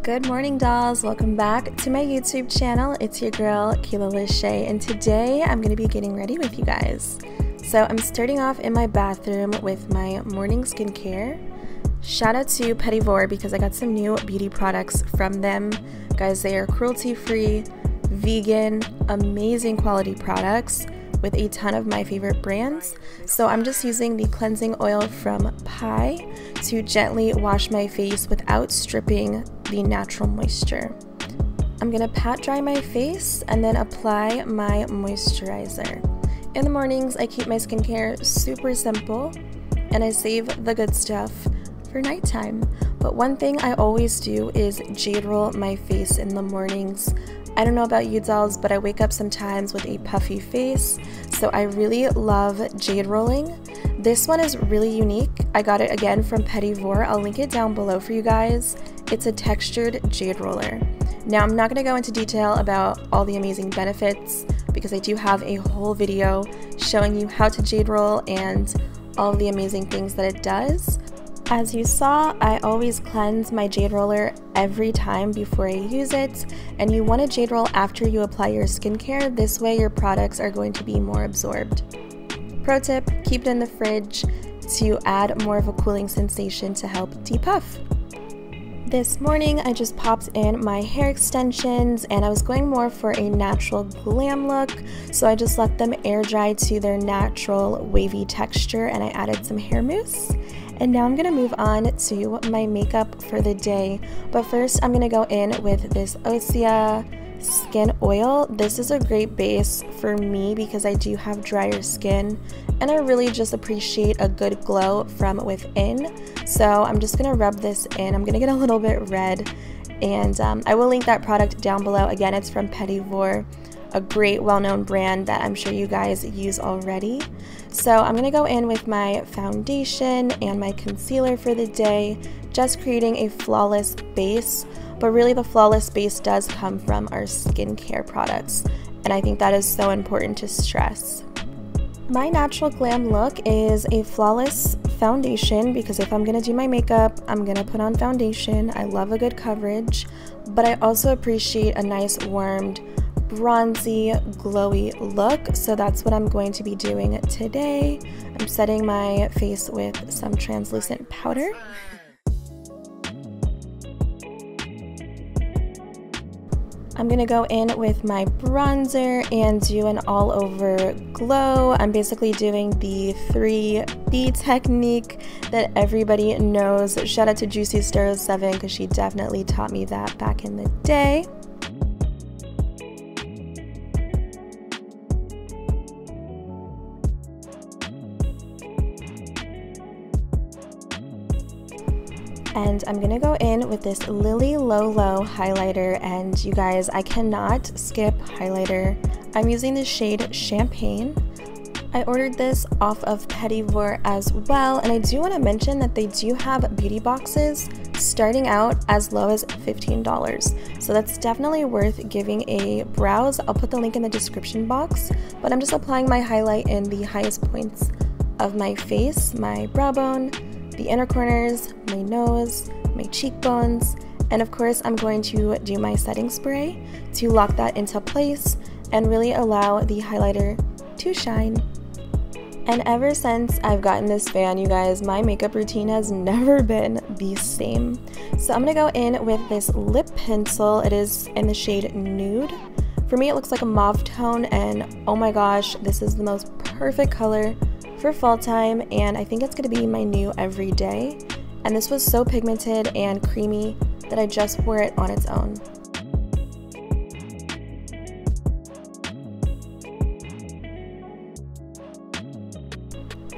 Good morning, dolls. Welcome back to my YouTube channel. It's your girl, Kayla Lashae, and today I'm going to be getting ready with you guys. So I'm starting off in my bathroom with my morning skincare. Shout out to Petit Vour because I got some new beauty products from them. Guys, they are cruelty-free, vegan, amazing quality products with a ton of my favorite brands. So I'm just using the cleansing oil from Pi to gently wash my face without stripping the natural moisture. I'm gonna pat dry my face and then apply my moisturizer. In the mornings, I keep my skincare super simple and I save the good stuff for nighttime. But one thing I always do is jade roll my face in the mornings. I don't know about you dolls, but I wake up sometimes with a puffy face, so I really love jade rolling. This one is really unique. I got it again from Petit Vour. I'll link it down below for you guys. It's a textured jade roller. Now, I'm not going to go into detail about all the amazing benefits because I do have a whole video showing you how to jade roll and all the amazing things that it does. As you saw, I always cleanse my jade roller every time before I use it, and you want to jade roll after you apply your skincare. This way your products are going to be more absorbed. Pro tip, keep it in the fridge to add more of a cooling sensation to help depuff. This morning I just popped in my hair extensions and I was going more for a natural glam look, so I just let them air dry to their natural wavy texture and I added some hair mousse. And now I'm going to move on to my makeup for the day. But first I'm going to go in with this Osea skin oil. This is a great base for me because I do have drier skin and I really just appreciate a good glow from within. So I'm just going to rub this in. I'm going to get a little bit red and I will link that product down below. Again, it's from Petit Vour, a great well-known brand that I'm sure you guys use already. So I'm going to go in with my foundation and my concealer for the day, just creating a flawless base. But really the flawless base does come from our skincare products, and I think that is so important to stress. My natural glam look is a flawless foundation because if I'm going to do my makeup, I'm going to put on foundation. I love a good coverage, but I also appreciate a nice warmed bronzy glowy look, so that's what I'm going to be doing today. I'm setting my face with some translucent powder. I'm gonna go in with my bronzer and do an all over glow. I'm basically doing the 3B technique that everybody knows. Shout out to Juicy Star 07 because she definitely taught me that back in the day. And I'm gonna go in with this Lily Low Low highlighter, and you guys, I cannot skip highlighter. I'm using the shade Champagne. I ordered this off of Petit Vour as well, and I do want to mention that they do have beauty boxes starting out as low as $15. So that's definitely worth giving a browse. I'll put the link in the description box, but I'm just applying my highlight in the highest points of my face, my brow bone, the inner corners, my nose, my cheekbones, and of course I'm going to do my setting spray to lock that into place and really allow the highlighter to shine. And ever since I've gotten this fan, you guys, my makeup routine has never been the same. So I'm gonna go in with this lip pencil. It is in the shade Nude. For me it looks like a mauve tone, and oh my gosh, this is the most perfect color for fall time, and I think it's going to be my new everyday. And this was so pigmented and creamy that I just wore it on its own.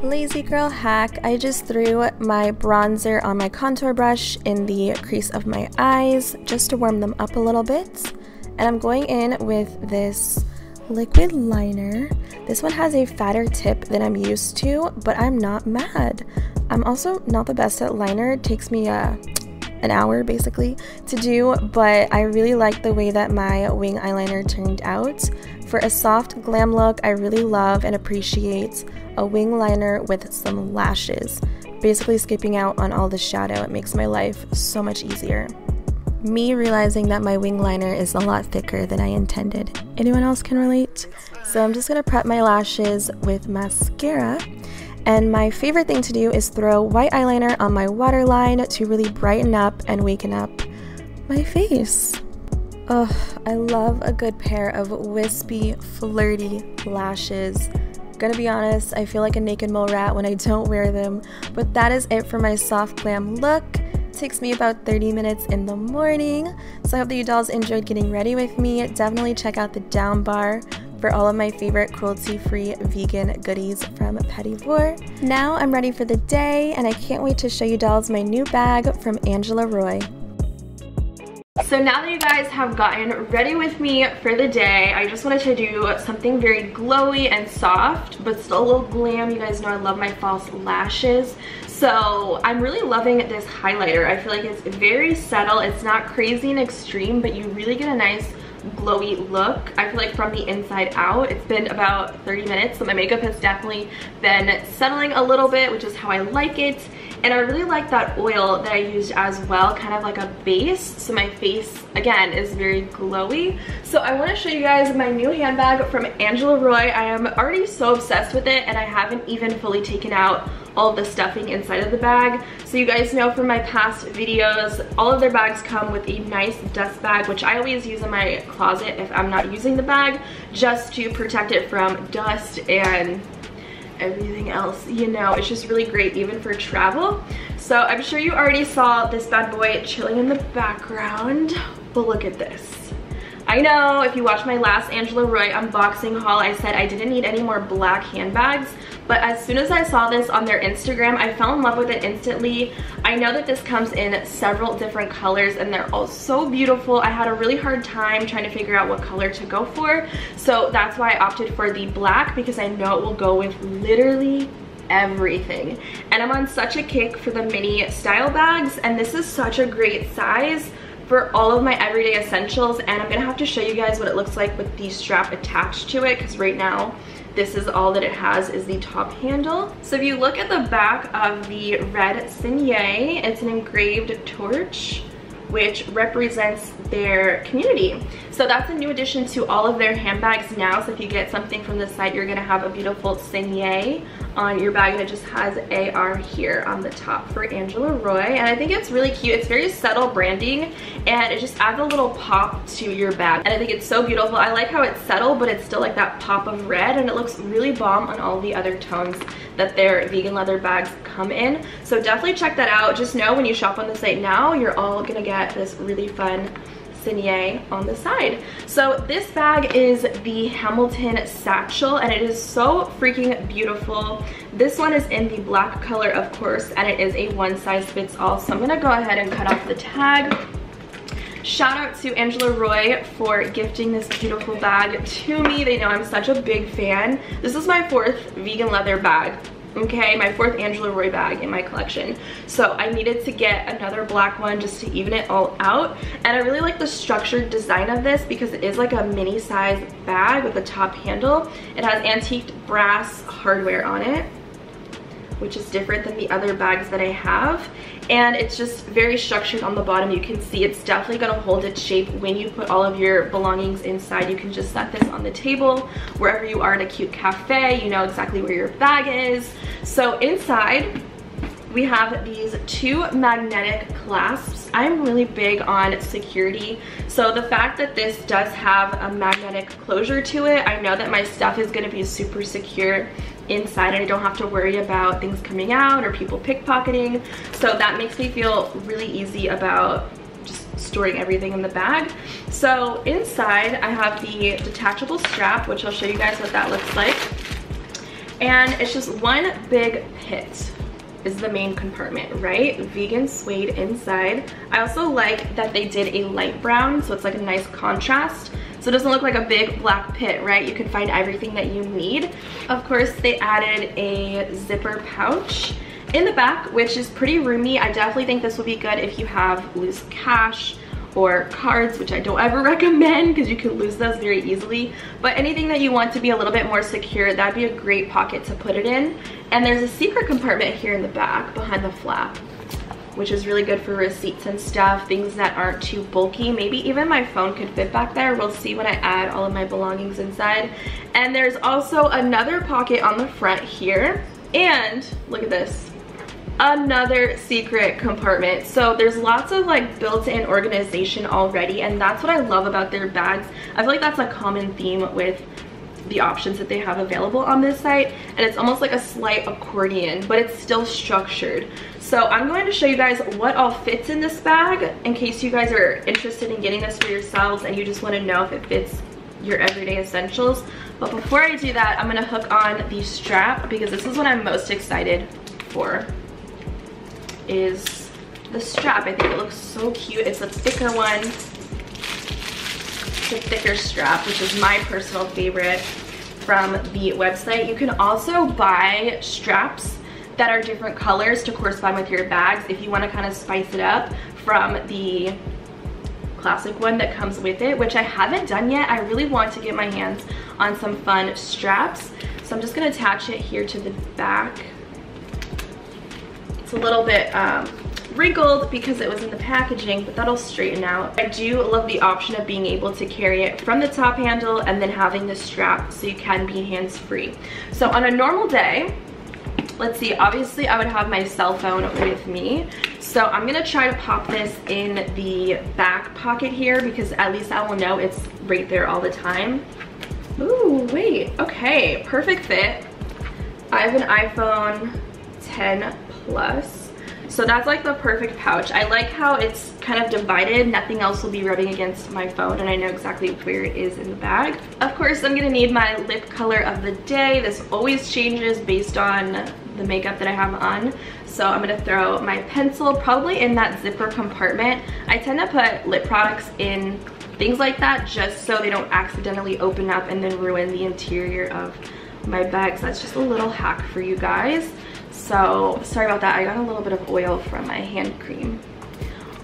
Lazy girl hack, I just threw my bronzer on my contour brush in the crease of my eyes just to warm them up a little bit. And I'm going in with this liquid liner. This one has a fatter tip than I'm used to, but I'm not mad. I'm also not the best at liner. It takes me an hour basically to do, but I really like the way that my wing eyeliner turned out. For a soft glam look, I really love and appreciate a wing liner with some lashes, basically skipping out on all the shadow. It makes my life so much easier. me realizing that my wing liner is a lot thicker than I intended. Anyone else can relate? So I'm just gonna prep my lashes with mascara. And my favorite thing to do is throw white eyeliner on my waterline to really brighten up and waken up my face. Oh, I love a good pair of wispy, flirty lashes. Gonna be honest, I feel like a naked mole rat when I don't wear them, but that is it for my soft glam look. It takes me about 30 minutes in the morning, so I hope that you dolls enjoyed getting ready with me. Definitely check out the down bar for all of my favorite cruelty-free vegan goodies from Petit Vour. Now I'm ready for the day, and I can't wait to show you dolls my new bag from Angela Roy. So now that you guys have gotten ready with me for the day, I just wanted to do something very glowy and soft, but still a little glam. You guys know I love my false lashes. So I'm really loving this highlighter. I feel like it's very subtle. It's not crazy and extreme, but you really get a nice glowy look. I feel like from the inside out. It's been about 30 minutes, so my makeup has definitely been settling a little bit, which is how I like it. And I really like that oil that I used as well, kind of like a base, so my face again is very glowy. So I want to show you guys my new handbag from Angela Roy. I am already so obsessed with it, and I haven't even fully taken out all of the stuffing inside of the bag. So you guys know from my past videos, all of their bags come with a nice dust bag, which I always use in my closet if I'm not using the bag, just to protect it from dust and everything else. You know, it's just really great even for travel. So I'm sure you already saw this bad boy chilling in the background, but look at this. I know if you watched my last Angela Roy unboxing haul, I said I didn't need any more black handbags, but as soon as I saw this on their Instagram, I fell in love with it instantly. I know that this comes in several different colors, and they're all so beautiful. I had a really hard time trying to figure out what color to go for, so that's why I opted for the black, because I know it will go with literally everything. And I'm on such a kick for the mini style bags, and this is such a great size for all of my everyday essentials. And I'm gonna have to show you guys what it looks like with the strap attached to it, because right now this is all that it has, is the top handle. So if you look at the back of the red signet, it's an engraved torch, which represents their community. So that's a new addition to all of their handbags now. So if you get something from the site, you're gonna have a beautiful signet on your bag, and it just has AR here on the top for Angela Roy. And I think it's really cute. It's very subtle branding, and it just adds a little pop to your bag. And I think it's so beautiful. I like how it's subtle, but it's still like that pop of red, and it looks really bomb on all the other tones that their vegan leather bags come in. So definitely check that out. Just know when you shop on the site now, you're all gonna get this really fun signet on the side. So this bag is the Hamilton satchel, and it is so freaking beautiful. This one is in the black color, of course, and it is a one size fits all. So I'm gonna go ahead and cut off the tag. Shout out to Angela Roy for gifting this beautiful bag to me. They know I'm such a big fan. This is my 4th vegan leather bag. Okay, my 4th Angela Roy bag in my collection. So I needed to get another black one just to even it all out. And I really like the structured design of this, because it is like a mini size bag with a top handle. It has antiqued brass hardware on it, which is different than the other bags that I have. And it's just very structured on the bottom. You can see it's definitely gonna hold its shape when you put all of your belongings inside. You can just set this on the table wherever you are at a cute cafe. You know exactly where your bag is. So inside, we have these 2 magnetic clasps. I'm really big on security, so the fact that this does have a magnetic closure to it, I know that my stuff is gonna be super secure inside, and I don't have to worry about things coming out or people pickpocketing. So that makes me feel really easy about just storing everything in the bag. So inside I have the detachable strap, which I'll show you guys what that looks like. And it's just one big pit is the main compartment, right? Vegan suede inside. I also like that they did a light brown, so it's like a nice contrast. So it doesn't look like a big black pit, right? You can find everything that you need. Of course, they added a zipper pouch in the back, which is pretty roomy. I definitely think this will be good if you have loose cash or cards, which I don't ever recommend because you can lose those very easily. But anything that you want to be a little bit more secure, that'd be a great pocket to put it in. And there's a secret compartment here in the back behind the flap, which is really good for receipts and stuff, things that aren't too bulky. Maybe even my phone could fit back there. We'll see when I add all of my belongings inside. And there's also another pocket on the front here. And look at this, another secret compartment. So there's lots of like built-in organization already, and that's what I love about their bags. I feel like that's a common theme with the options that they have available on this site, and it's almost like a slight accordion, but it's still structured. So I'm going to show you guys what all fits in this bag in case you guys are interested in getting this for yourselves and you just want to know if it fits your everyday essentials. But before I do that, I'm going to hook on the strap, because this is what I'm most excited for, is the strap. I think it looks so cute. It's a thicker one. It's a thicker strap, which is my personal favorite from the website. You can also buy straps that are different colors to correspond with your bags if you want to kind of spice it up from the classic one that comes with it, which I haven't done yet. I really want to get my hands on some fun straps. So I'm just going to attach it here to the back. It's a little bit wrinkled because it was in the packaging, but that'll straighten out. I do love the option of being able to carry it from the top handle and then having the strap so you can be hands-free. So on a normal day, let's see, obviously I would have my cell phone with me. So I'm gonna try to pop this in the back pocket here, because at least I will know it's right there all the time. Ooh, wait, okay, perfect fit. I have an iPhone 10 Plus. So that's like the perfect pouch. I like how it's kind of divided. Nothing else will be rubbing against my phone, and I know exactly where it is in the bag. Of course, I'm gonna need my lip color of the day. This always changes based on the makeup that I have on. So I'm gonna throw my pencil probably in that zipper compartment. I tend to put lip products in things like that just so they don't accidentally open up and then ruin the interior of my bag. So that's just a little hack for you guys. So sorry about that, I got a little bit of oil from my hand cream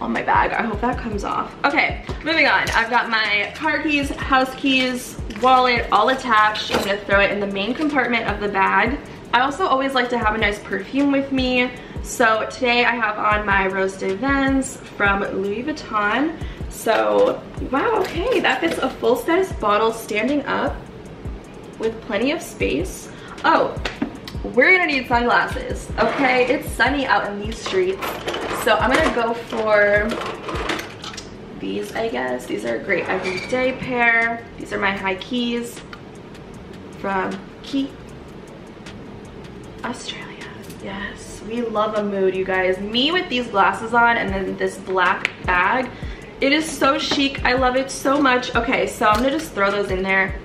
on my bag. I hope that comes off. Okay, moving on. I've got my car keys, house keys, wallet all attached. I'm gonna throw it in the main compartment of the bag. I also always like to have a nice perfume with me. So today I have on my Rose de Vents from Louis Vuitton. So, wow, okay, that fits a full-size bottle standing up with plenty of space. Oh, we're gonna need sunglasses, okay? It's sunny out in these streets. So I'm gonna go for these, I guess. These are a great everyday pair. These are my high keys from Key, Australia. Yes, we love a mood, you guys. Me with these glasses on and then this black bag. It is so chic. I love it so much. Okay, so I'm gonna just throw those in there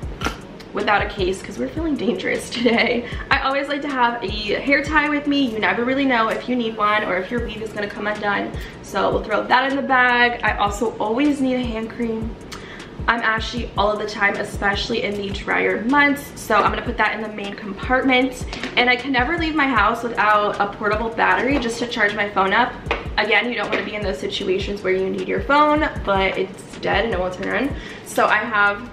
without a case because we're feeling dangerous today. I always like to have a hair tie with me. You never really know if you need one or if your weave is gonna come undone. So we'll throw that in the bag. I also always need a hand cream. I'm ashy all of the time, especially in the drier months. So I'm gonna put that in the main compartment. And I can never leave my house without a portable battery just to charge my phone up. Again, you don't wanna be in those situations where you need your phone, but it's dead and it won't turn on. So I have,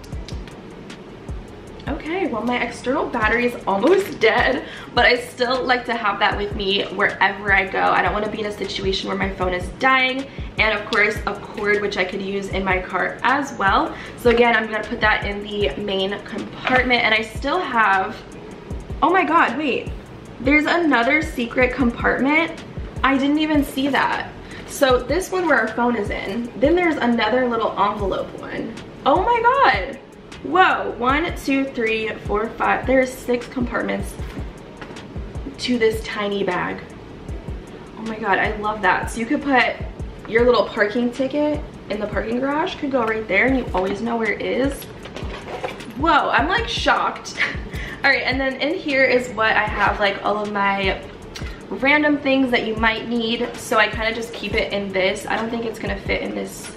okay, well my external battery is almost dead, but I still like to have that with me wherever I go. I don't want to be in a situation where my phone is dying. And of course a cord which I could use in my car as well. So again, I'm gonna put that in the main compartment. And I still have, oh my god, wait, there's another secret compartment. I didn't even see that. So this one where our phone is in, then there's another little envelope one. Oh my god. Whoa, 1, 2, 3, 4, 5. There's 6 compartments to this tiny bag. Oh my god, I love that. So you could put your little parking ticket in the parking garage, could go right there and you always know where it is. Whoa, I'm like shocked. All right, and then in here is what I have, like all of my random things that you might need. So I kind of just keep it in this. I don't think it's gonna fit in this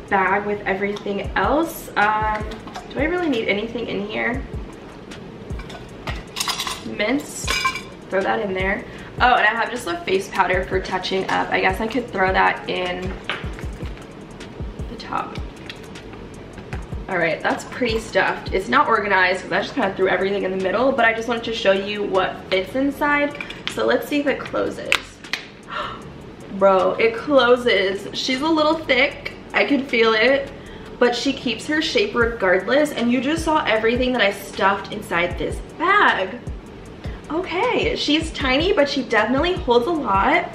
bag with everything else. Do I really need anything in here? Mints, throw that in there. Oh, and I have just a face powder for touching up. I guess I could throw that in the top. All right, that's pretty stuffed. It's not organized because I just kind of threw everything in the middle, but I just wanted to show you what fits inside. So let's see if it closes. Bro, it closes. She's a little thick, I can feel it, but she keeps her shape regardless, and you just saw everything that I stuffed inside this bag. Okay, she's tiny, but she definitely holds a lot.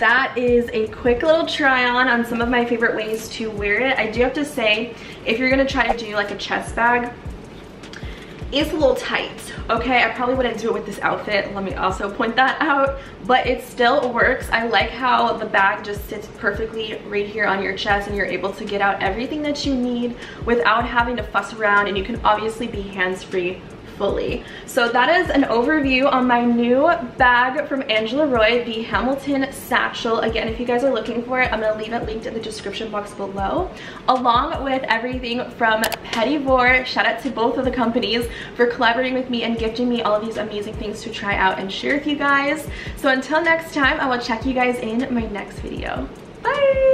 That is a quick little try on some of my favorite ways to wear it. I do have to say, if you're gonna try to do like a chest bag, it's a little tight, okay? I probably wouldn't do it with this outfit, let me also point that out, but it still works. I like how the bag just sits perfectly right here on your chest, and you're able to get out everything that you need without having to fuss around, and you can obviously be hands-free fully. So that is an overview on my new bag from Angela Roy, the Hamilton Satchel. Again, if you guys are looking for it, I'm gonna leave it linked in the description box below, along with everything from Petit Vour. Shout out to both of the companies for collaborating with me and gifting me all of these amazing things to try out and share with you guys. So until next time, I will check you guys in my next video. Bye!